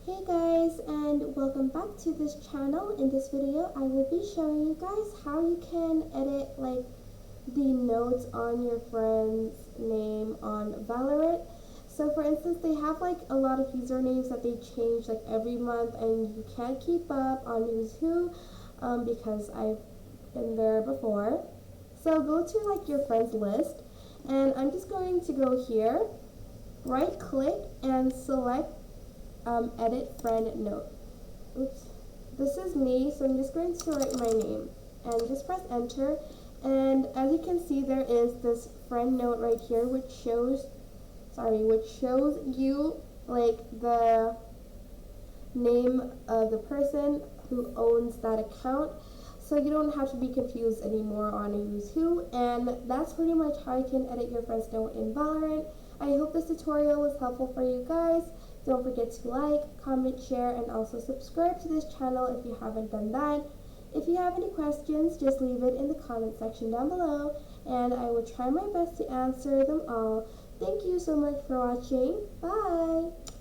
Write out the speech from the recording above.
Hey guys, and welcome back to this channel. In this video I will be showing you guys how you can edit the notes on your friend's name on Valorant. So for instance, they have a lot of usernames that they change every month, and you can't keep up on who's who because I've been there before. So go to your friends list, and I'm just going to go here, right click and select edit friend note. Oops. This is me, so I'm just going to write my name and just press enter. And as you can see, there is this friend note right here which shows you the name of the person who owns that account, so you don't have to be confused anymore on who's who. And that's pretty much how you can edit your friend's note in Valorant. I hope this tutorial was helpful for you guys. Don't forget to like, comment, share, and also subscribe to this channel if you haven't done that. If you have any questions, just leave it in the comment section down below, and I will try my best to answer them all. Thank you so much for watching. Bye!